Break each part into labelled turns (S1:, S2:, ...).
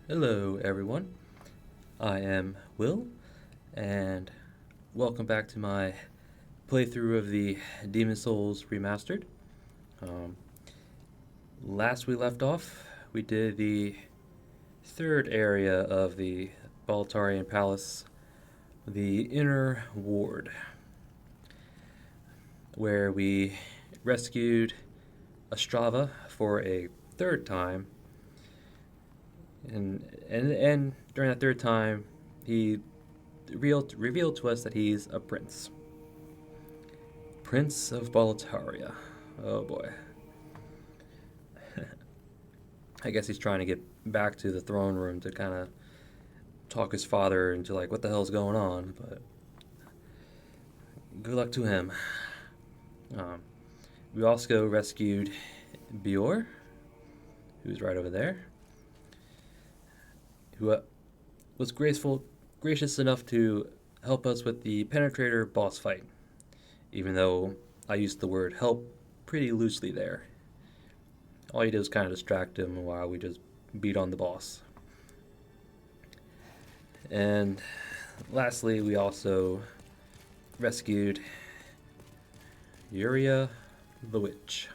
S1: Hello, everyone. I am Will, and welcome back to my playthrough of the Demon Souls Remastered. Um, Last we left off, we did the third area of the Baltarian Palace, the Inner Ward, where we rescued Ostrava for a third time. And during that third time, he revealed to us that he's a prince. Prince of Boletaria. Oh boy. I guess he's trying to get back to the throne room to kind of talk his father into like what the hell's going on, but good luck to him. Um, we also rescued Biorr, who's right over there, who was gracious enough to help us with the Penetrator boss fight, even though I used the word help pretty loosely there. All you did was kind of distract him while we just beat on the boss. And lastly, we also rescued Yuria the Witch,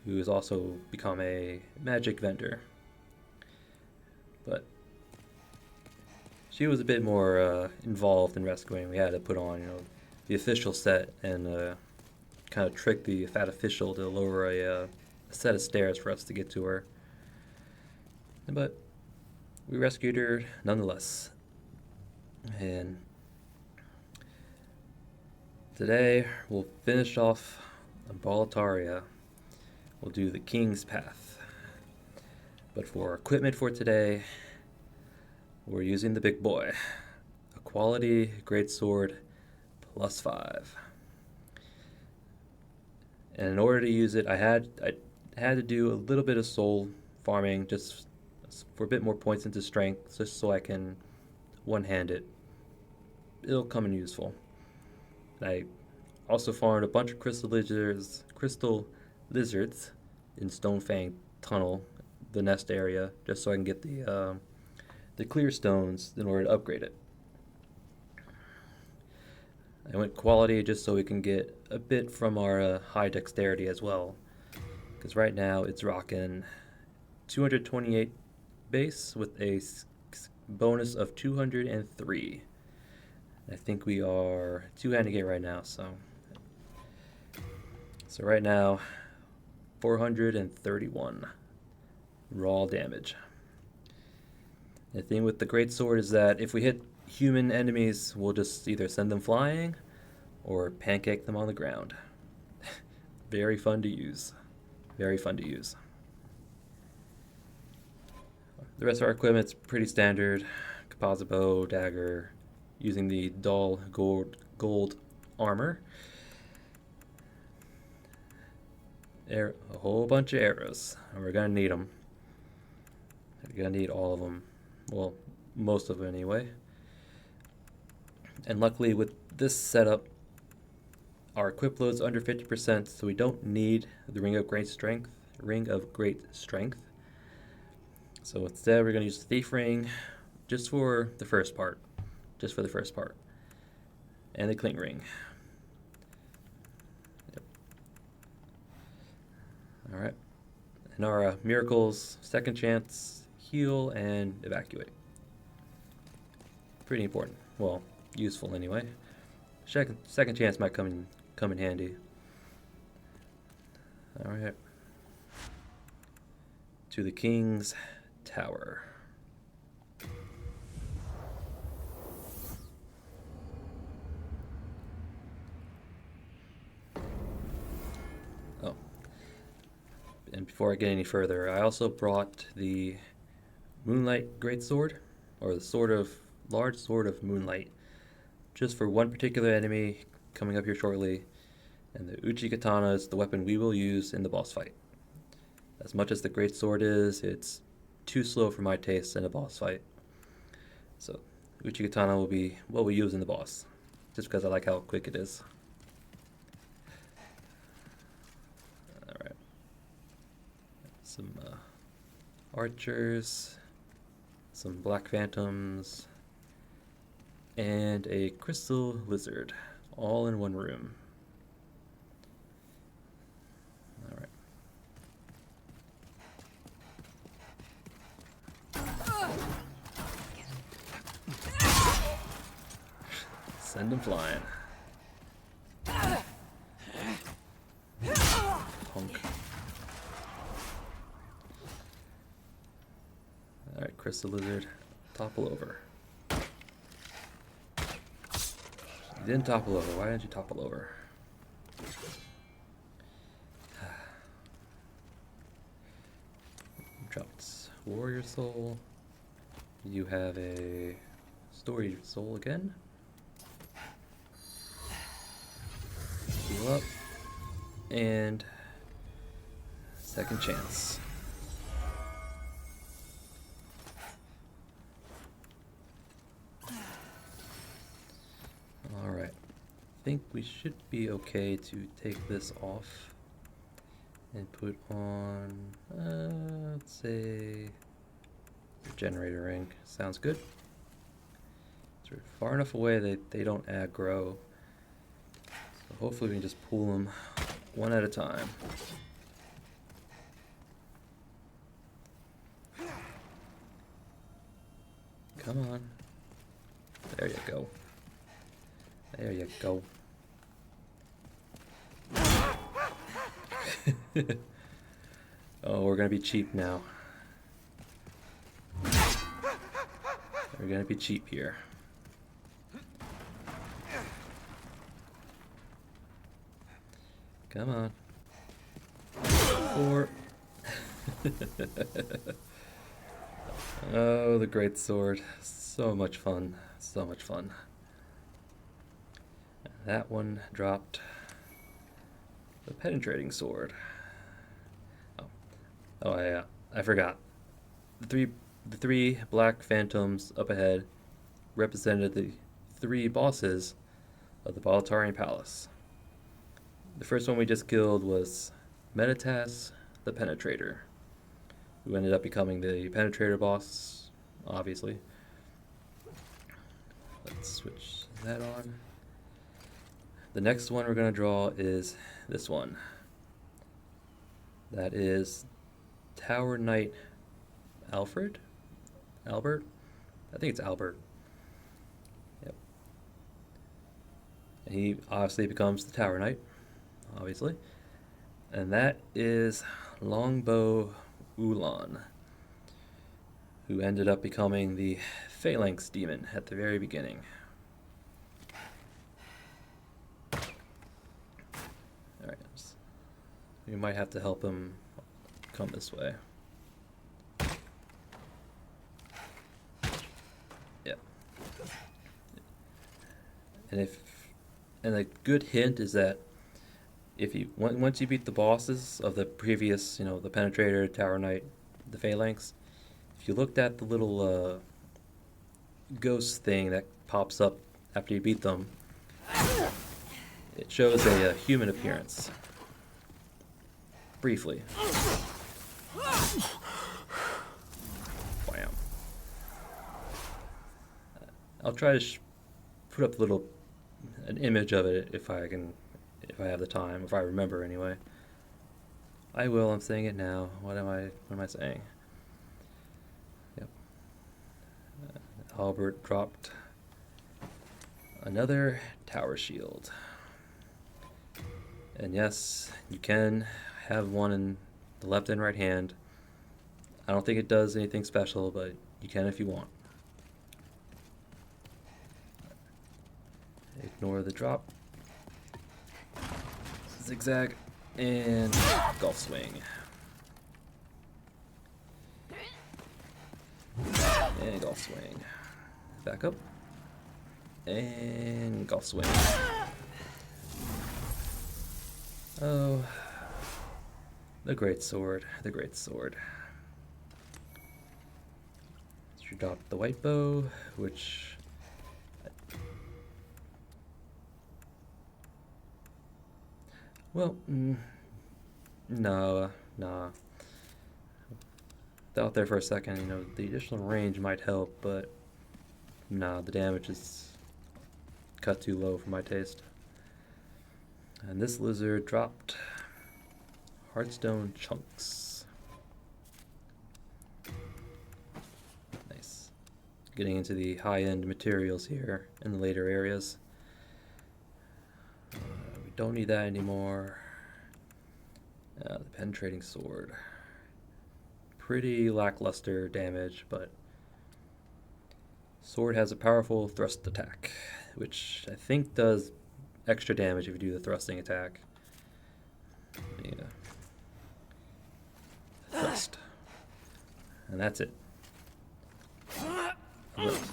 S1: who has also become a magic vendor. But she was a bit more involved in rescuing. We had to put on, the official set and kind of trick the fat official to lower a set of stairs for us to get to her. But we rescued her nonetheless. And today we'll finish off Boletaria. We'll do the King's Path. But for equipment for today, we're using the big boy. A quality greatsword +5. And in order to use it, I had to do a little bit of soul farming just for a bit more points into strength, just so I can one-hand it. It'll come in useful. I also farmed a bunch of crystal lizards in Stone Fang Tunnel, the nest area, just so I can get the clear stones in order to upgrade it. I went quality just so we can get a bit from our high dexterity as well, because right now it's rocking 228 base with a bonus of 203. I think we are two-handing it right now, so right now 431 raw damage. The thing with the greatsword is that if we hit human enemies, we'll just either send them flying or pancake them on the ground. Very fun to use. Very fun to use. The rest of our equipment's pretty standard. Composite bow, dagger, using the dull gold armor. A whole bunch of arrows, and we're gonna need them. We're gonna need all of them. Well, most of them anyway. And luckily with this setup, our equip load's under 50%, so we don't need the Ring of Great Strength. So instead we're gonna use the Thief Ring just for the first part. And the Cling Ring. Yep. Alright. And our miracles, second chance, heal, and evacuate. Pretty important. Well, useful anyway. Second chance might come in handy. Alright. To the King's Tower. Oh. And before I get any further, I also brought the Moonlight Greatsword, or the large sword of Moonlight, just for one particular enemy coming up here shortly. And the Uchi Katana is the weapon we will use in the boss fight. As much as the greatsword is, it's too slow for my taste in a boss fight. So Uchi Katana will be what we use in the boss, just because I like how quick it is. Alright. Some archers. some black phantoms, and a crystal lizard, all in one room. Alright. Send him flying. Punk. Alright, crystal lizard, topple over. You didn't topple over. Why didn't you topple over? Dropped warrior soul. You have a story soul again. Heal up. And second chance. Alright. I think we should be okay to take this off and put on, let's say, generator ring. Sounds good. So we're far enough away that they don't aggro. So hopefully we can just pull them one at a time. Come on. There you go. There you go. Oh, we're gonna be cheap now. We're gonna be cheap here. Come on. 4. Oh, the great sword. So much fun. So much fun. That one dropped the penetrating sword. Oh yeah, I forgot. The three black phantoms up ahead represented the 3 bosses of the Balatarian Palace. The first one we just killed was Metatas the Penetrator, who ended up becoming the Penetrator boss, obviously. Let's switch that on. The next one we're going to draw is this one. That is Tower Knight Albert? I think it's Albert. Yep. And he obviously becomes the Tower Knight, obviously. And that is Longbow Ulan, who ended up becoming the Phalanx Demon at the very beginning. Alright, we might have to help him come this way. Yep. And a good hint is that if you once you beat the bosses of the previous, the Penetrator, Tower Knight, the Phalanx, if you looked at the little ghost thing that pops up after you beat them, it shows a human appearance. Briefly. Wham. I'll try to put up an image of it if I have the time, if I remember anyway. I will, I'm saying it now. What am I saying? Yep. Albert dropped another tower shield. And yes, you can have one in the left and right hand. I don't think it does anything special, but you can if you want. Ignore the drop. Zigzag and golf swing. And golf swing. Back up. And golf swing. Oh, the great sword, the great sword. She dropped the white bow, which well, no, nah. thought there for a second, you know, the additional range might help, but nah, the damage is cut too low for my taste. And this lizard dropped Heartstone chunks. Nice. Getting into the high-end materials here in the later areas. We don't need that anymore. The penetrating sword. Pretty lackluster damage, but sword has a powerful thrust attack, which I think does extra damage if you do the thrusting attack. Yeah. Thrust. And that's it.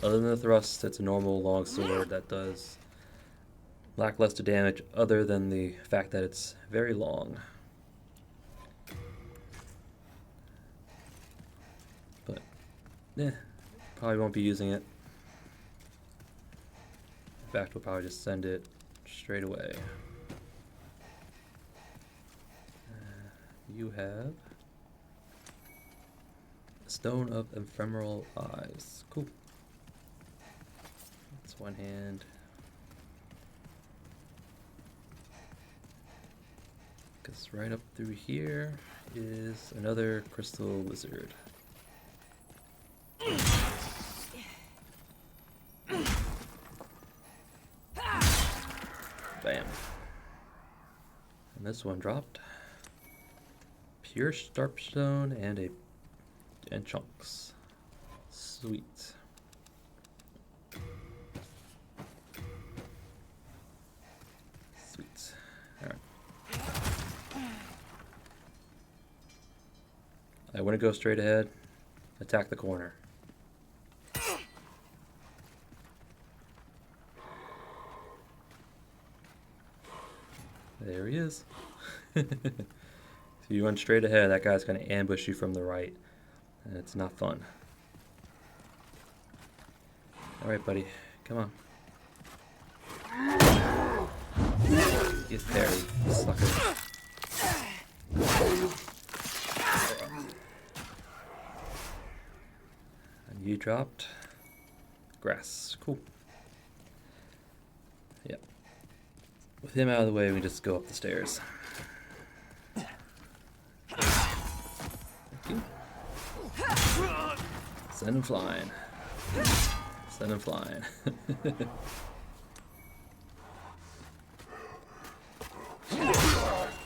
S1: Other than the thrust, it's a normal long sword that does lackluster damage other than the fact that it's very long. But, probably won't be using it. In fact, we'll probably just send it straight away. You have Stone of Ephemeral Eyes. Cool. That's one hand. Because right up through here is another crystal lizard. Bam. And this one dropped pure Starpstone and chunks. Sweet. Sweet. Alright. I want to go straight ahead. Attack the corner. There he is. If you run straight ahead, that guy's going to ambush you from the right. And it's not fun. Alright, buddy. Come on. Get parried, sucker. And you dropped grass. Cool. Yep. With him out of the way, we just go up the stairs. Thank you. Send him flying. Send him flying.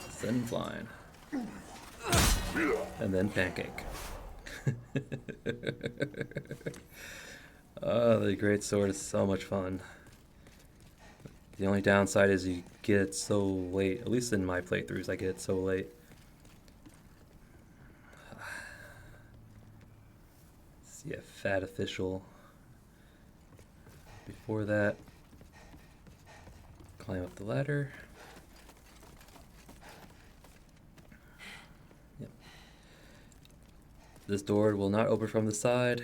S1: Send him flying. And then pancake. Oh, the great sword is so much fun. The only downside is you get it so late. At least in my playthroughs, I get it so late. See a fat official. Before that, climb up the ladder. Yep. This door will not open from the side,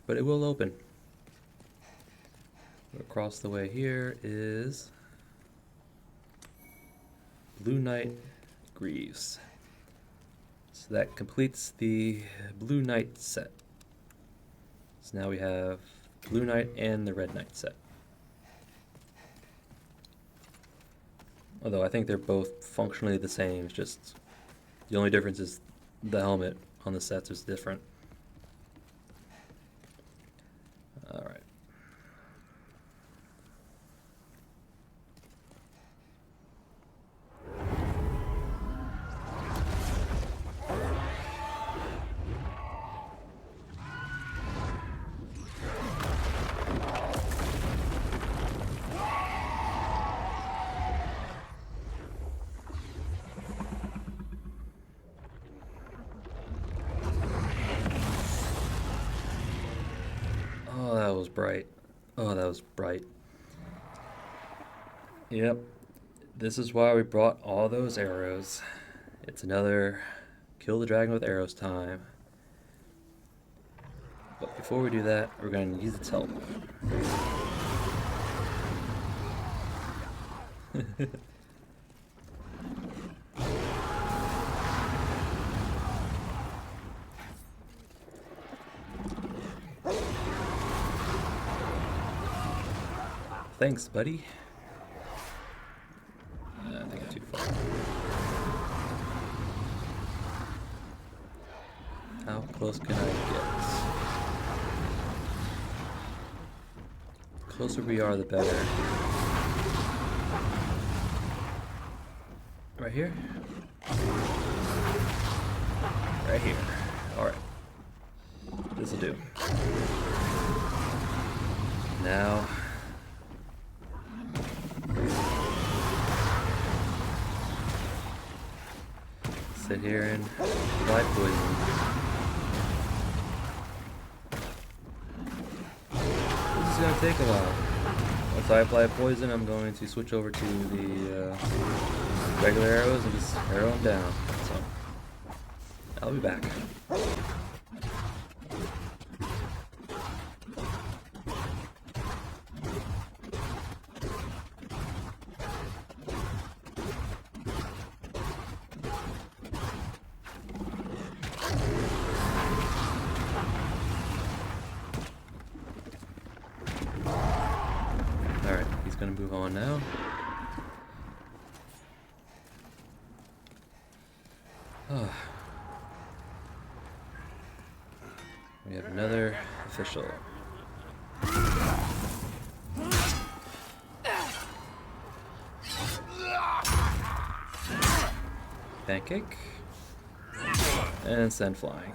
S1: but it will open. Across the way here is Blue Knight Greaves. So that completes the Blue Knight set. So now we have Blue Knight and the Red Knight set. Although I think they're both functionally the same, it's just the only difference is the helmet on the sets is different. Alright. Oh, that was bright. Oh, that was bright. Yep. This is why we brought all those arrows. It's another kill the dragon with arrows time. But before we do that, we're going to use its help. thanks, buddy. I think I'm too far. How close can I get? The closer we are, the better. Right here? Right here. Alright. This'll do. Now... sit here and apply poison. This is gonna take a while. Once I apply poison, I'm going to switch over to the regular arrows and just arrow them down. So, I'll be back. Alright, he's gonna move on now. Oh. We have another official. Pancake. And send flying.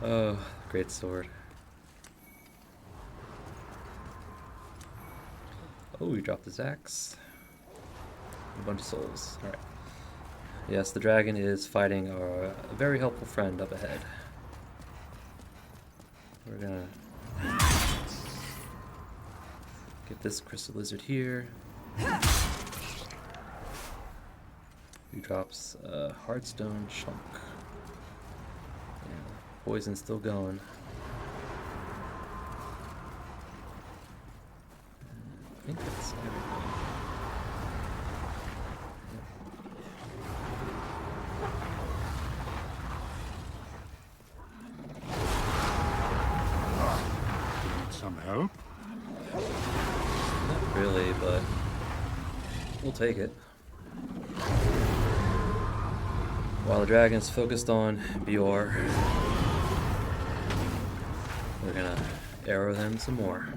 S1: Oh, great sword. Oh, he dropped his axe. A bunch of souls. Alright. Yes, the dragon is fighting a very helpful friend up ahead. We're gonna get this crystal lizard here. He drops a hardstone chunk. Yeah, poison's still going. I think that's everything.
S2: Some help?
S1: Not really, but we'll take it. While the dragon's focused on Biorr, we're gonna arrow them some more.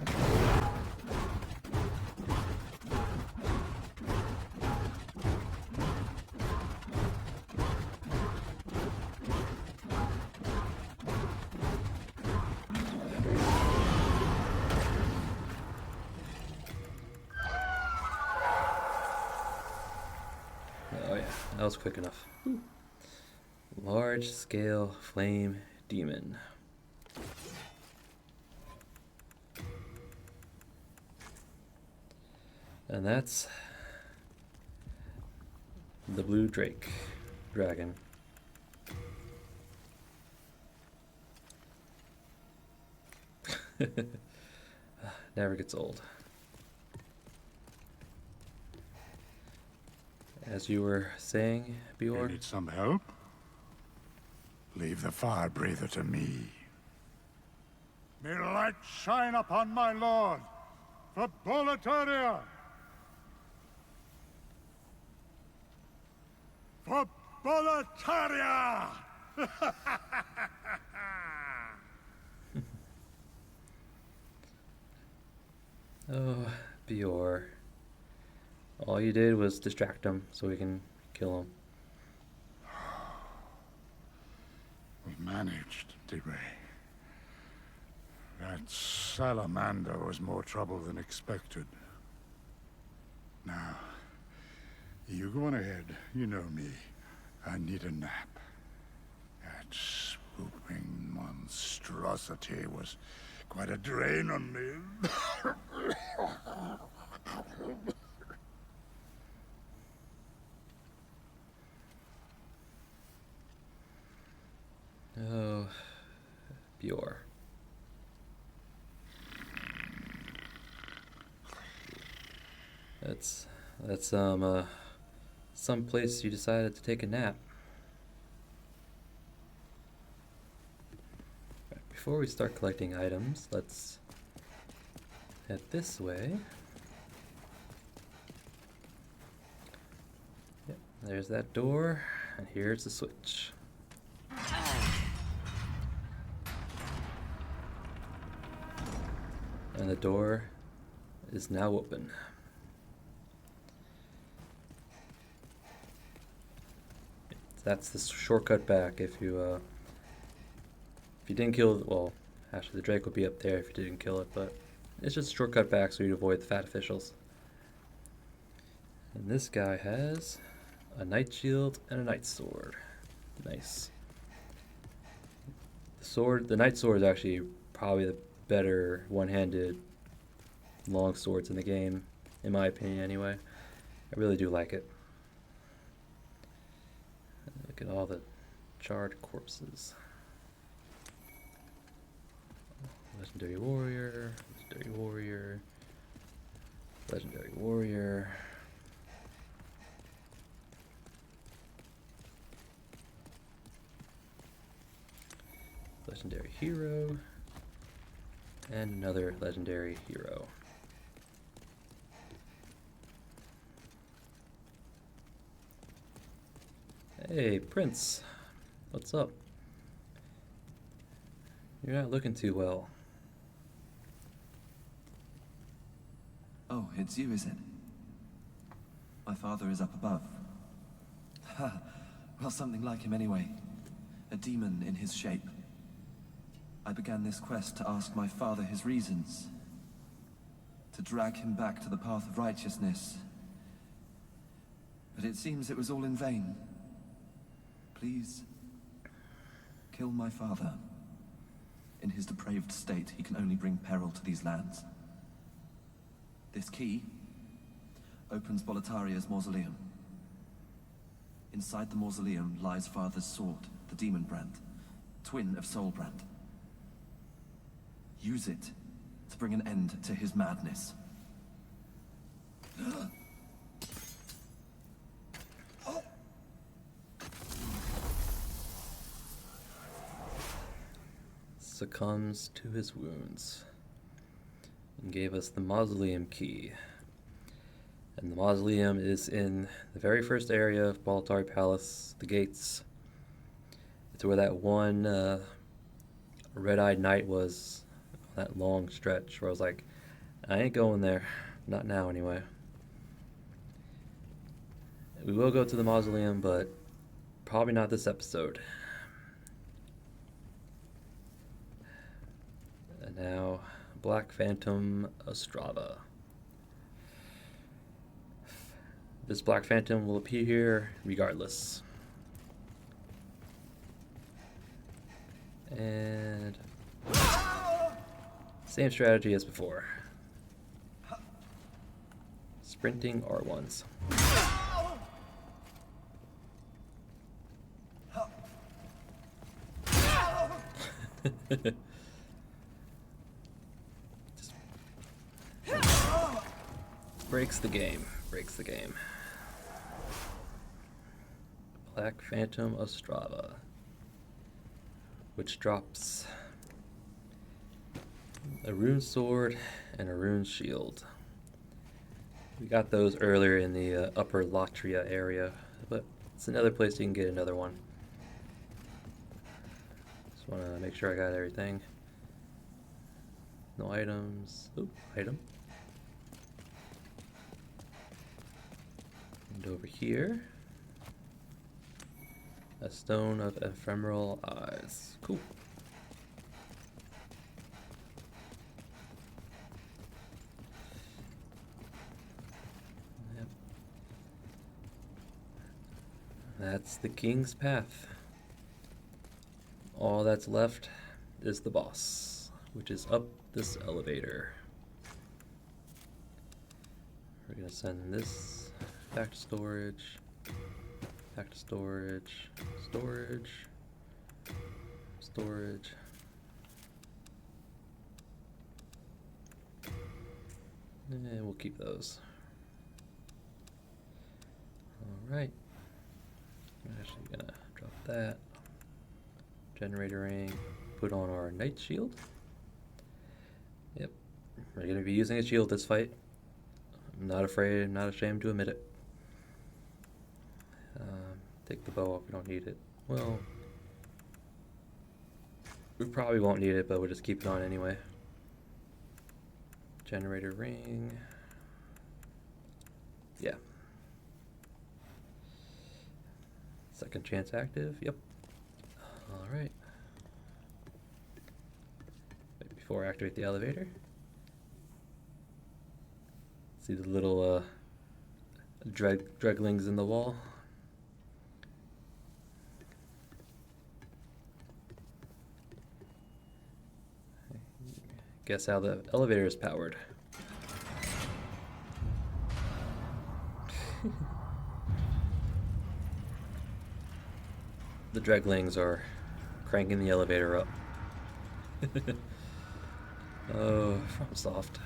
S1: Oh yeah, that was quick enough. Large scale flame demon. And that's the blue dragon. Never gets old. As you were saying, Biorr?
S2: Need some help? Leave the fire breather to me. May light shine upon my lord, for Boletaria! For Boletaria!
S1: Oh, Biorr. All you did was distract him so we can kill him.
S2: We managed, did we? That salamander was more trouble than expected. Now, you go on ahead. You know me. I need a nap. That swooping monstrosity was quite a drain on me.
S1: Oh, Biorr. That's some place you decided to take a nap. Right, before we start collecting items, let's head this way. Yep, there's that door, and here's the switch. And the door is now open. That's the shortcut back if you didn't kill, well, actually the Drake would be up there if you didn't kill it, but it's just a shortcut back so you'd avoid the fat officials. And this guy has a knight shield and a knight sword. Nice. The knight sword is actually probably the better one-handed long swords in the game, in my opinion anyway. I really do like it. Look at all the charred corpses. Legendary warrior, legendary warrior, legendary warrior. Legendary hero, and another legendary hero. Hey, Prince. What's up? You're not looking too well.
S3: Oh, it's you, is it? My father is up above. Ha! Well, something like him anyway. A demon in his shape. I began this quest to ask my father his reasons. To drag him back to the path of righteousness. But it seems it was all in vain. Please, kill my father. In his depraved state, he can only bring peril to these lands. This key opens Boletaria's mausoleum. Inside the mausoleum lies Father's sword, the Demon Brand, twin of Soul Brand. Use it to bring an end to his madness.
S1: Succumbs to his wounds and gave us the mausoleum key. And the mausoleum is in the very first area of Boletari Palace, the gates. It's where that one red-eyed knight was, that long stretch where I was like, I ain't going there, not now anyway. We will go to the mausoleum, but probably not this episode. And now, Black Phantom Ostrava. This Black Phantom will appear here regardless. And same strategy as before. Sprinting R1s. Just breaks the game. Breaks the game. Black Phantom Ostrava, which drops a rune sword and a rune shield. We got those earlier in the upper Latria area, but it's another place you can get another one. Just want to make sure I got everything. No items. Oop, item. And over here, a stone of ephemeral eyes. Cool. Yep. That's the King's Path. All that's left is the boss, which is up this elevator. We're gonna send this back to storage. Back to storage, storage, storage. And we'll keep those. Alright. I'm actually gonna drop that. Generator ring. Put on our knight shield. Yep. I'm going to be using a shield this fight. I'm not afraid, I'm not ashamed to admit it. Take the bow off, we don't need it. Well, we probably won't need it, but we'll just keep it on anyway. Generator ring. Yeah. Second chance active, yep. Alright. Before I activate the elevator. See the little dreglings in the wall? Guess how the elevator is powered. The dreglings are cranking the elevator up. Oh, from soft.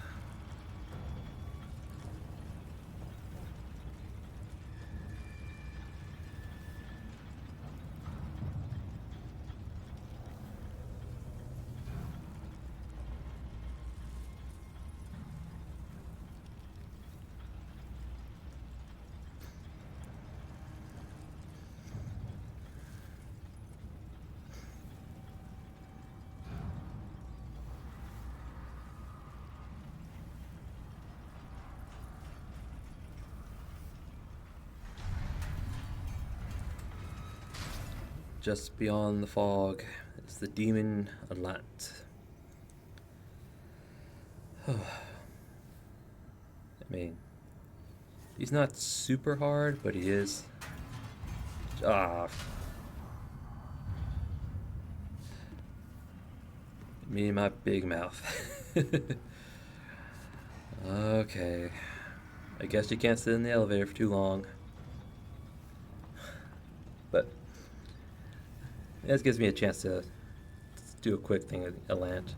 S1: Just beyond the fog is the demon Allant. I mean, he's not super hard, but he is. Me and my big mouth. Okay. I guess you can't sit in the elevator for too long. But this gives me a chance to do a quick thing with Allant.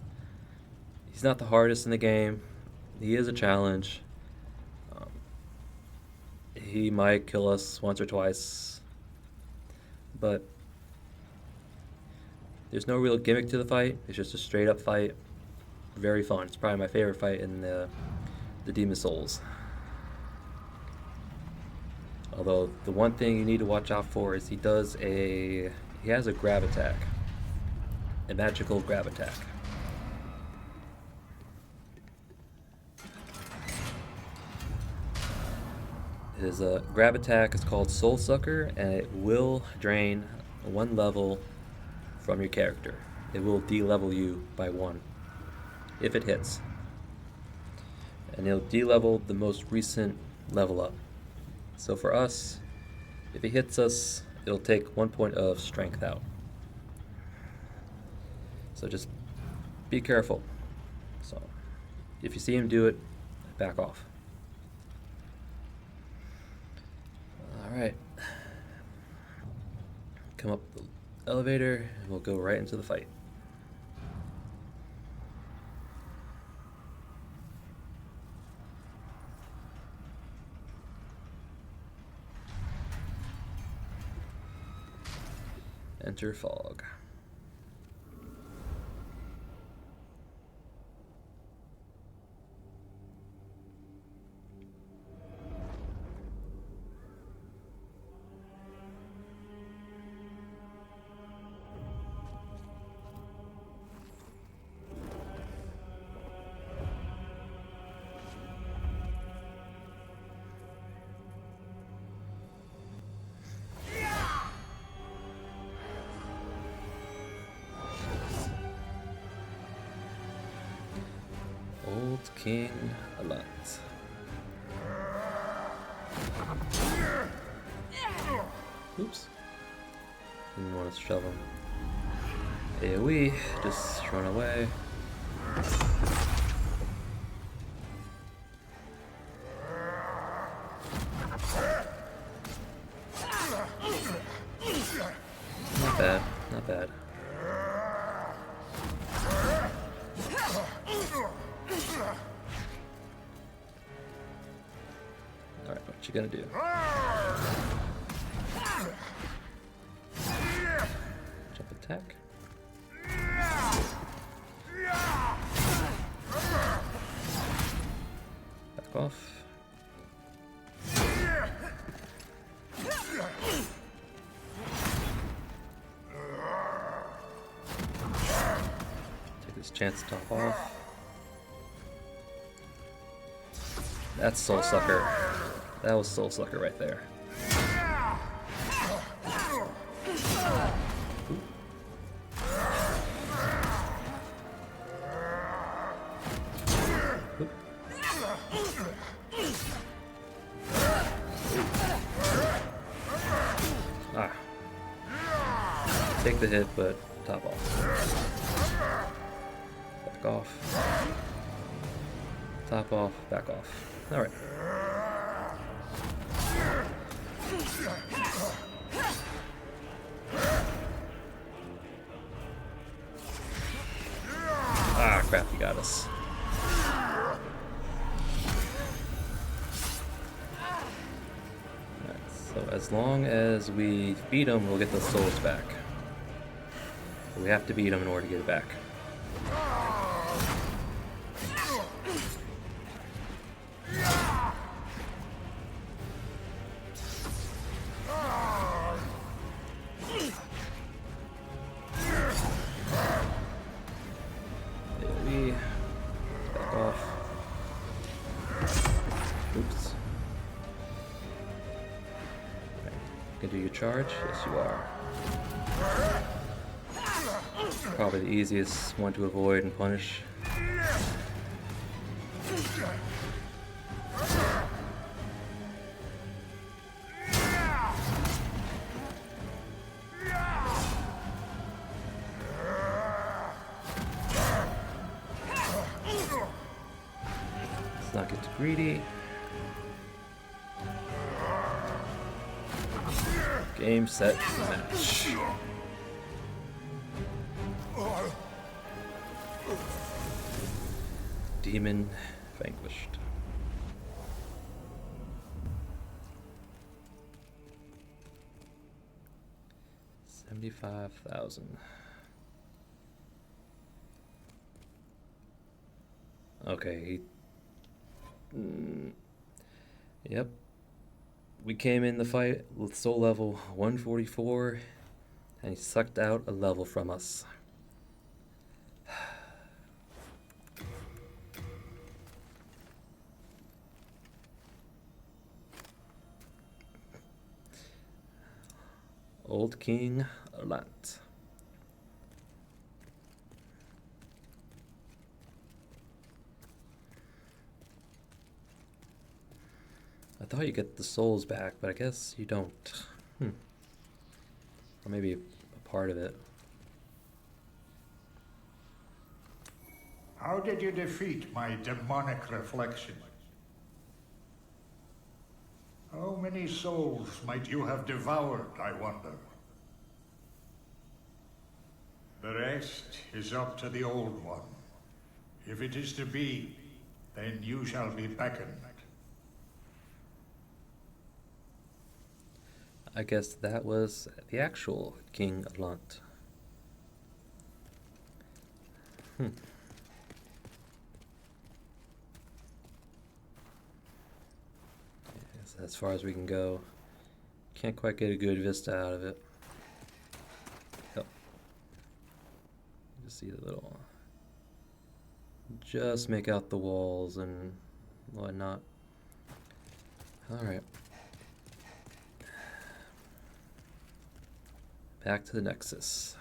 S1: He's not the hardest in the game. He is a challenge. He might kill us once or twice, but there's no real gimmick to the fight. It's just a straight up fight. Very fun. It's probably my favorite fight in the Demon Souls. Although the one thing you need to watch out for is he has a grab attack. A magical grab attack. His grab attack is called Soul Sucker, and it will drain 1 level from your character. It will de-level you by 1 if it hits. And it'll de-level the most recent level up. So for us, if it hits us, it'll take 1 point of strength out. So just be careful. So if you see him do it, back off. Alright. Come up the elevator and we'll go right into the fight. Enter fog. Old King Allant. Oops. Didn't want to shove him. AoE, just run away. Not bad, not bad. Alright, what you gonna do? Jump attack. off. Take this chance to top off. That's Soul Sucker. That was Soul Sucker right there. Ah. Take the hit, but top off. Back off. Top off, back off. Alright. Ah, crap, he got us. Alright, so as long as we beat him, we'll get those souls back. But we have to beat him in order to get it back. Back off. Oops. Right. You can do your charge? Yes, you are. Probably the easiest one to avoid and punish. Let's not get too greedy. Game, set, match. Demon vanquished. $75,000. Okay. Yep. We came in the fight with soul level 144, and he sucked out a level from us. Old King Allant. I thought you get the souls back, but I guess you don't. Or maybe a part of it.
S2: How did you defeat my demonic reflection? How many souls might you have devoured, I wonder? The rest is up to the Old One. If it is to be, then you shall be beckoned.
S1: I guess that was the actual King Allant. As far as we can go. Can't quite get a good vista out of it. Yep. Just see the little... Just make out the walls and whatnot. Alright. Back to the Nexus.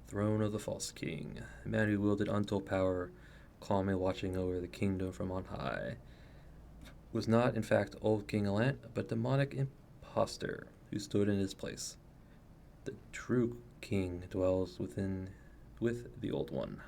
S1: Throne of the False King. A man who wielded untold power, calmly watching over the kingdom from on high. Was not, in fact, old King Allant, but demonic impostor who stood in his place. The true king dwells with the Old One.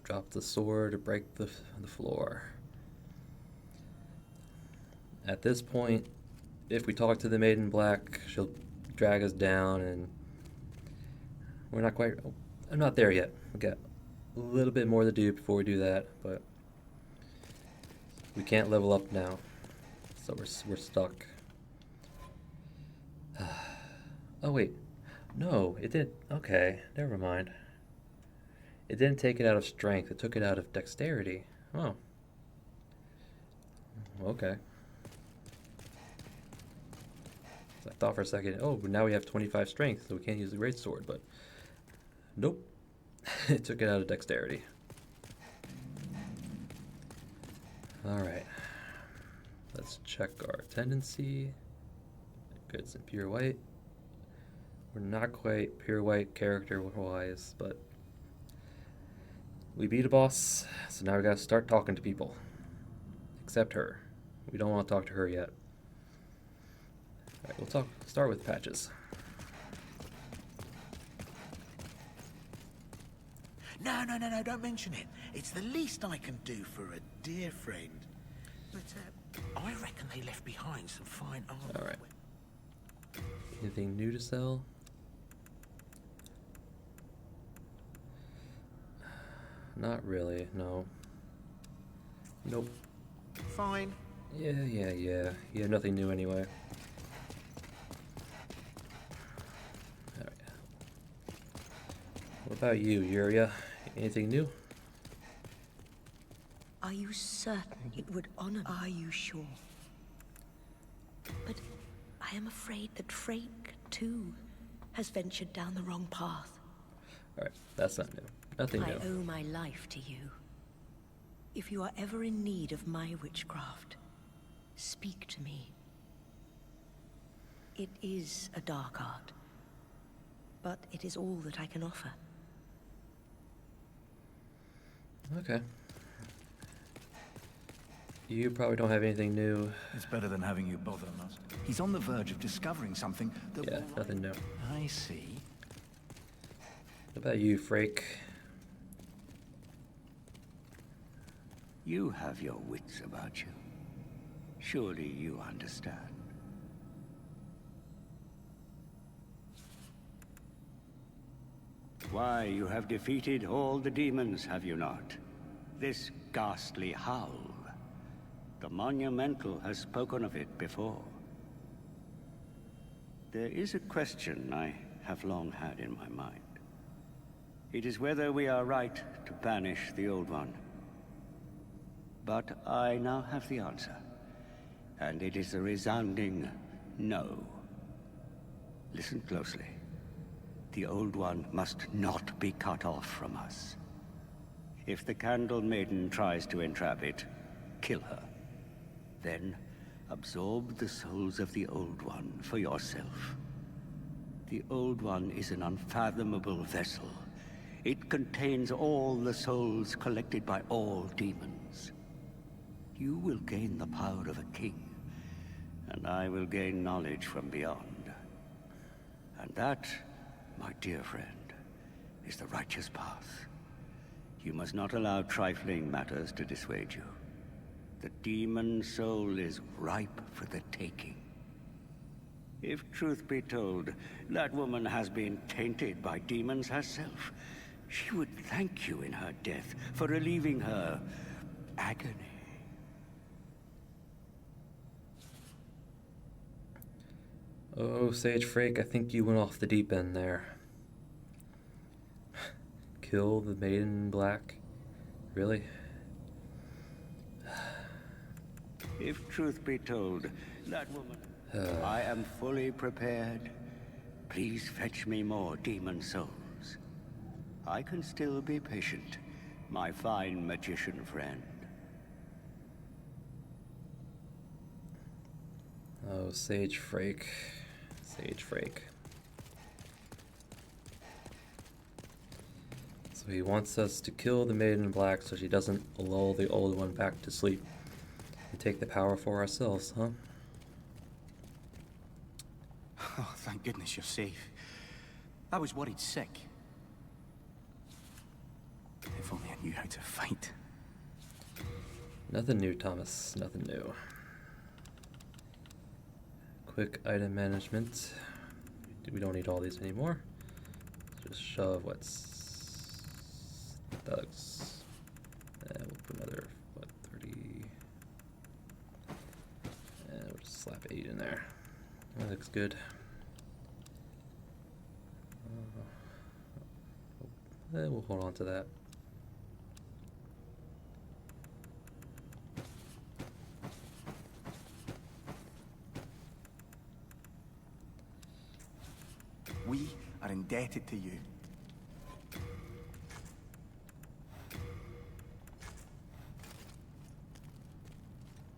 S1: Drop the sword to break the floor. At this point, if we talk to the Maiden in Black, she'll drag us down, and we're not quite... I'm not there yet. We've got a little bit more to do before we do that, but we can't level up now, so we're stuck. Oh wait, no, it didn't. Okay, never mind. It didn't take it out of strength, it took it out of dexterity. Oh. Okay. I thought for a second, oh, but now we have 25 strength, so we can't use the greatsword, but nope. It took it out of dexterity. Alright. Let's check our tendency. Good, it's in pure white. We're not quite pure white character-wise, but we beat a boss, so now we gotta start talking to people. Except her. We don't want to talk to her yet. Alright, we'll start with Patches.
S4: No, don't mention it. It's the least I can do for a dear friend. But I reckon they left behind some fine armor.
S1: Alright. Anything new to sell? Not really, no. Nope.
S4: Fine.
S1: Yeah. You have nothing new anyway. Alright. What about you, Yuria? Anything new?
S5: Are you certain it would honor me? Are you sure? But I am afraid that Frake, too, has ventured down the wrong path.
S1: Alright, that's not new. Nothing
S5: I
S1: new.
S5: owe my life to you. If you are ever in need of my witchcraft, speak to me. It is a dark art, but it is all that I can offer.
S1: Okay. You probably don't have anything new.
S6: It's better than having you bother us. He's on the verge of discovering something that
S1: Yeah,
S6: will...
S1: nothing new.
S6: I see.
S1: What about you, Frake?
S7: You have your wits about you. Surely you understand. Why, you have defeated all the demons, have you not? This ghastly howl. The Monumental has spoken of it before. There is a question I have long had in my mind. It is whether we are right to banish the Old One. But I now have the answer, and it is a resounding no. Listen closely. The Old One must not be cut off from us. If the Candle Maiden tries to entrap it, kill her. Then, absorb the souls of the Old One for yourself. The Old One is an unfathomable vessel. It contains all the souls collected by all demons. You will gain the power of a king, and I will gain knowledge from beyond. And that, my dear friend, is the righteous path. You must not allow trifling matters to dissuade you. The demon soul is ripe for the taking. If truth be told, that woman has been tainted by demons herself. She would thank you in her death for relieving her agony.
S1: Oh, Sage Frake, I think you went off the deep end there. Kill the Maiden in Black? Really?
S7: If truth be told, that woman... I am fully prepared. Please fetch me more demon souls. I can still be patient, my fine magician friend.
S1: Oh, Sage Frake. Sage Frake. So he wants us to kill the Maiden in Black so she doesn't lull the Old One back to sleep and take the power for ourselves, huh?
S6: Oh, thank goodness you're safe. I was worried sick. If only I knew how to fight.
S1: Nothing new, Thomas. Nothing new. Quick item management. We don't need all these anymore. Just shove what's thugs. And we'll put another, what, 30. And we'll just slap 8 in there. That looks good. We'll hold on to that.
S6: We are indebted to you.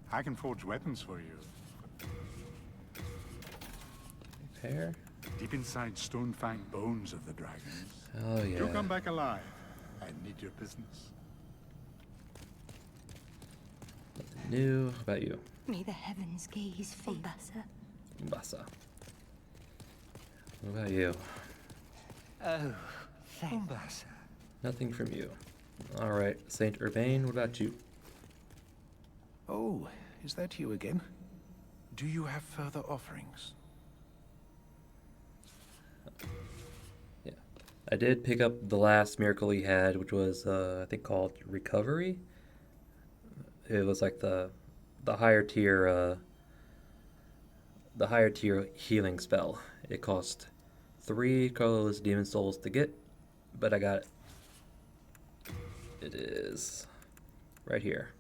S2: I can forge weapons for you.
S1: Repair.
S2: Deep inside Stone Fang bones of the dragons.
S1: Oh yeah.
S2: You come back alive. I need your business.
S1: Nothing new. How about you?
S5: May the heavens gaze Mombasa.
S1: Mombasa. What about you?
S6: Oh, thanks.
S1: Nothing from you. Alright, Saint Urbain, what about you?
S8: Oh, is that you again? Do you have further offerings?
S1: Yeah. I did pick up the last miracle he had, which was, I think called Recovery. It was like the higher tier, healing spell. It cost 3 colorless demon souls to get, but I got it. It is right here.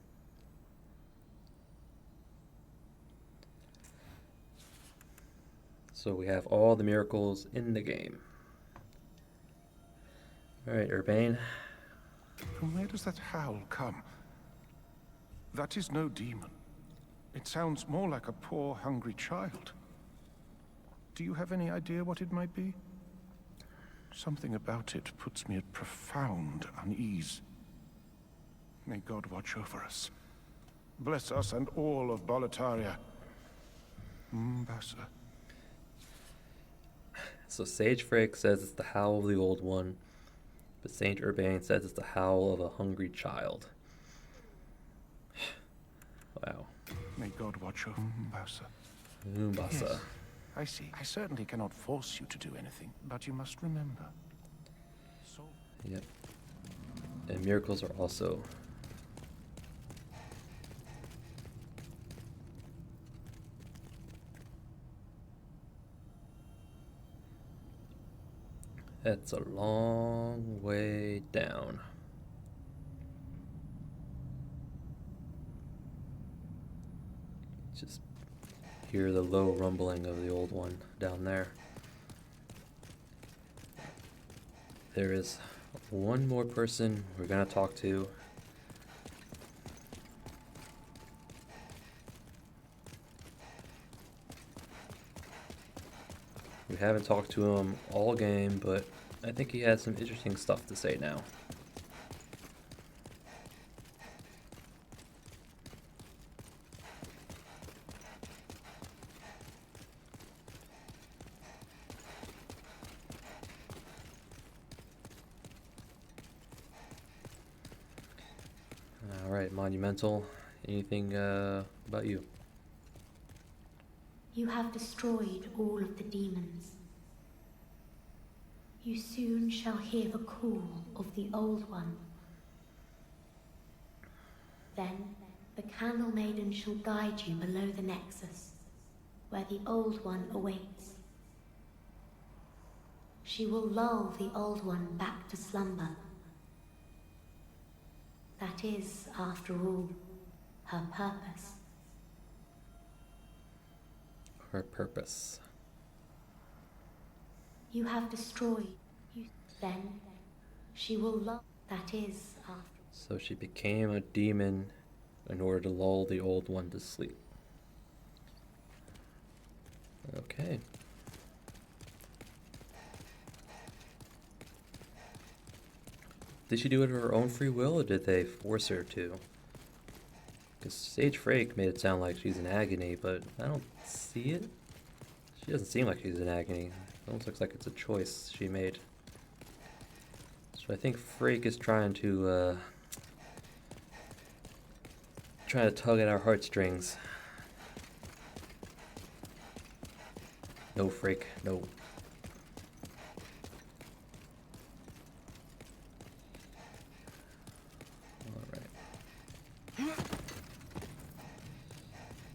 S1: So we have all the miracles in the game. Alright, Urbane.
S8: From where does that howl come? That is no demon. It sounds more like a poor, hungry child. Do you have any idea what it might be? Something about it puts me at profound unease. May God watch over us. Bless us and all of Boletaria. Mombasa.
S1: So Sage Frake says it's the howl of the old one, but Saint Urbane says it's the howl of a hungry child. Wow.
S8: May God watch over Mombasa.
S1: Mombasa.
S8: Yes, I see. I certainly cannot force you to do anything, but you must remember. So
S1: Yep. And miracles are also That's a long way down. Just hear the low rumbling of the old one down there. There is one more person we're gonna talk to. We haven't talked to him all game, but I think he has some interesting stuff to say now. Alright, Monumental. Anything about you?
S9: You have destroyed all of the demons. You soon shall hear the call of the Old One. Then the Candle Maiden shall guide you below the Nexus, where the Old One awaits. She will lull the Old One back to slumber. That is, after all, her purpose.
S1: Her purpose.
S9: You have destroyed. Then she will lull. That is, after.
S1: So she became a demon in order to lull the old one to sleep. Okay. Did she do it of her own free will, or did they force her to? Because Sage Frake made it sound like she's in agony, but I don't see it. She doesn't seem like she's in agony. It almost looks like it's a choice she made. Let's So I think Frake is trying to tug at our heartstrings. No, Frake, no. Alright.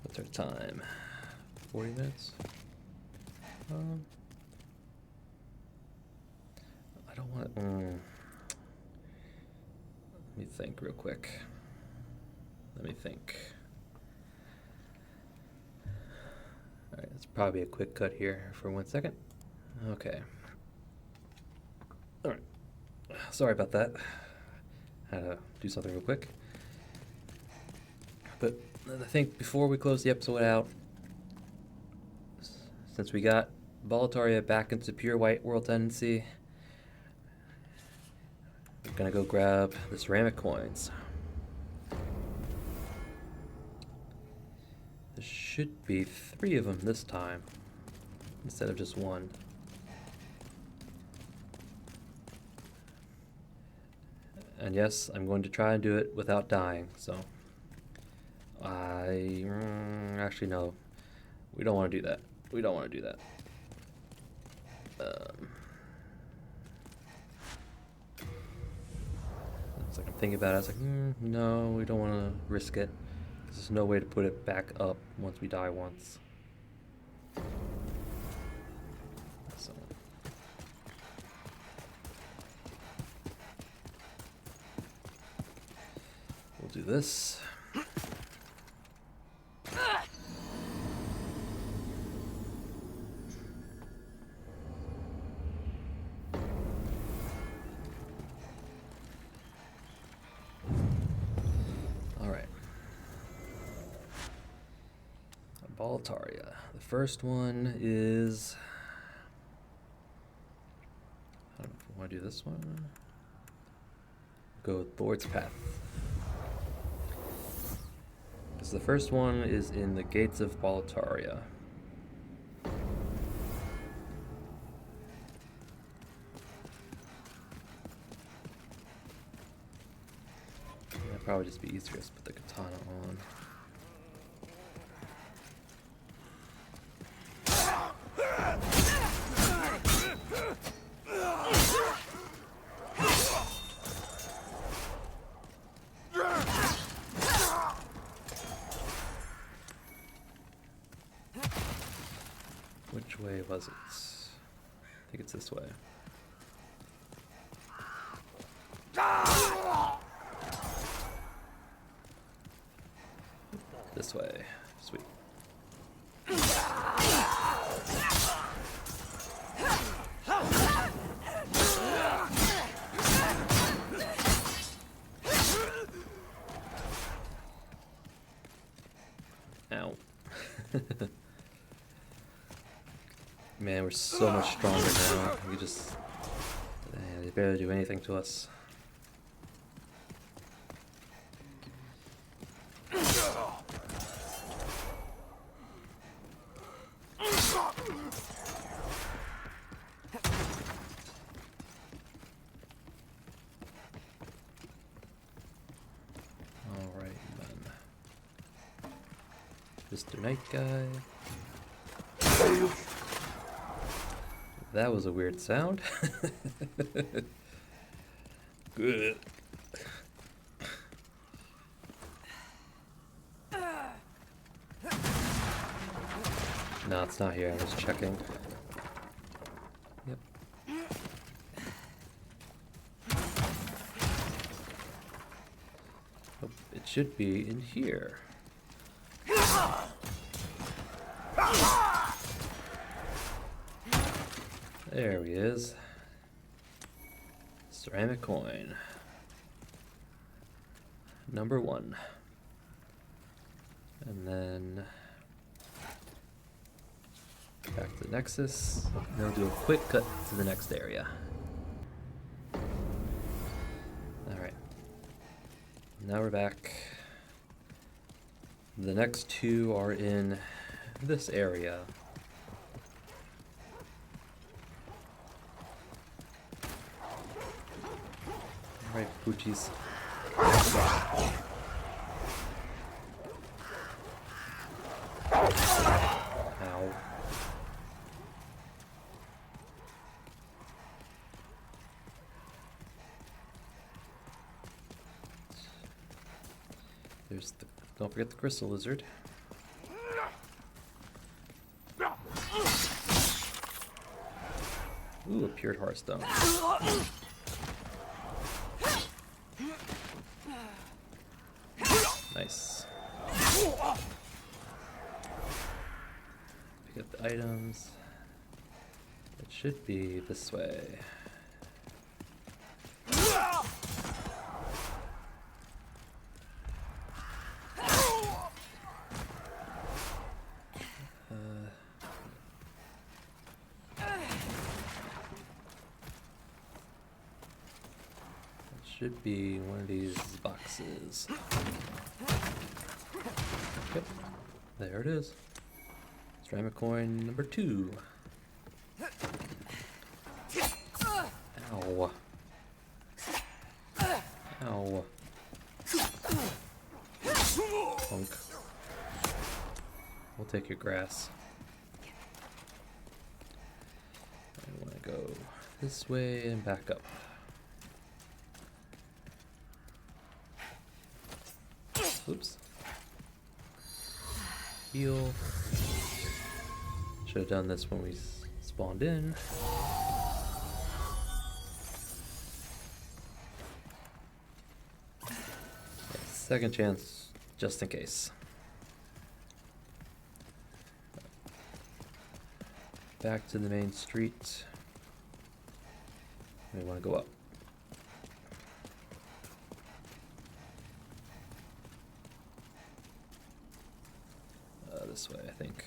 S1: What's our time? 40 minutes? I don't want... Let me think real quick. Let me think. Alright, it's probably a quick cut here for 1 second. Okay. Alright. Sorry about that. Had to do something real quick. But I think before we close the episode out, since we got Boletaria back into pure white world tendency, we're gonna go grab the ceramic coins. There should be 3 of them this time, instead of just 1. And yes, I'm going to try and do it without dying, so... actually no, we don't want to do that. We don't want to do that. It's like I'm thinking about it, I was like, no, we don't want to risk it. There's no way to put it back up once we die once. So. We'll do this. Boletaria. The first one is... I don't know if we want to do this one. Go with Lord's Path. Because the first one is in the Gates of Boletaria. That'd probably just be easier to put the katana on. Which way was it? I think it's this way. This way. Sweet. Ow. Man, we're so much stronger now. We just... they barely do anything to us. Alright, then. Mr. Night Guy. That was a weird sound. Good. No, it's not here. I was checking. Yep. Oh, it should be in here. There he is. Ceramic coin. Number 1. And then back to the Nexus. And then we'll do a quick cut to the next area. Alright. Now we're back. The next 2 are in this area. Right, Poochies. Ow. There's the, don't forget the crystal lizard. Ooh, a pure heartstone. Nice. Pick up the items. It should be this way. Should be one of these boxes. Yep, there it is. Ceramic coin number 2. Ow. Ow. Punk. We'll take your grass. I want to go this way and back up. Oops. Heal. Should have done this when we spawned in. Yeah, second chance, just in case. Back to the main street. We want to go up. This way, I think.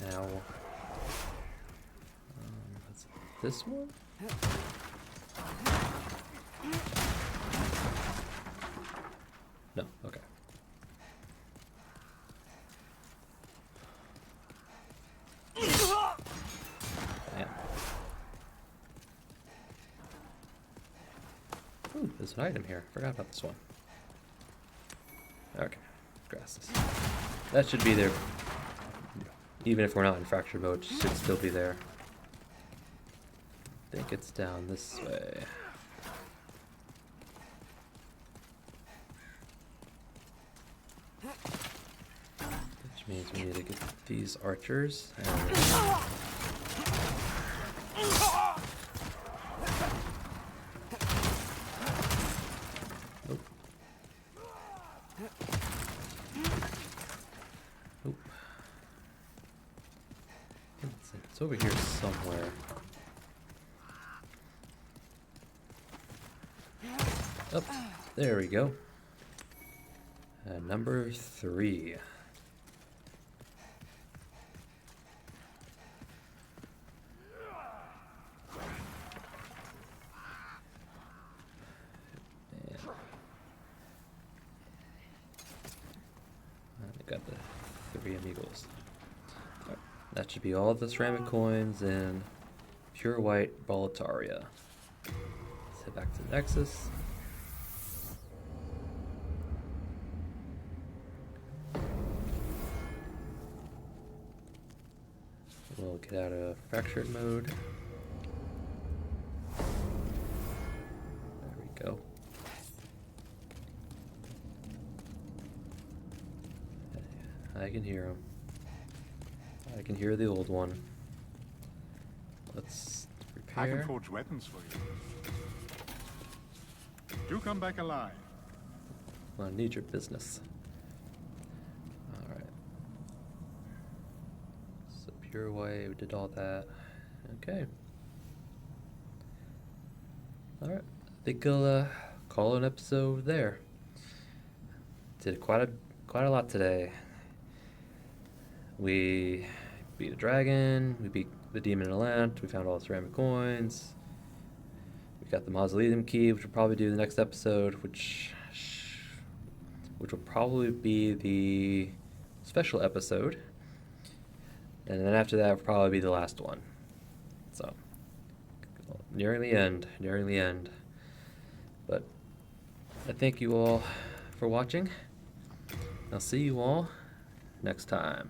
S1: Now, this one? No, okay. Damn. Ooh, there's an item here. Forgot about this one. Okay, grasses. That should be there. Even if we're not in fracture mode, it should still be there. I think it's down this way. Which means we need to get these archers. And it's over here somewhere. Oh, there we go. Number 3. I got the 3 amigos. That should be all the ceramic coins in pure white Boletaria. Let's head back to the Nexus. We'll get out of fractured mode. There we go. I can hear him. I can hear the old one. Let's
S2: I
S1: repair.
S2: can forge weapons for you. Do come back alive.
S1: Well, I need your business. Alright. So pure white, we did all that. Okay. Alright. I think I'll call it an episode there. Did quite a lot today. We beat a dragon, we beat the demon in Allant, we found all the ceramic coins, we got the mausoleum key, which we'll probably do the next episode, which will probably be the special episode. And then after that will probably be the last one. So, nearing the end, nearing the end. But I thank you all for watching. I'll see you all next time.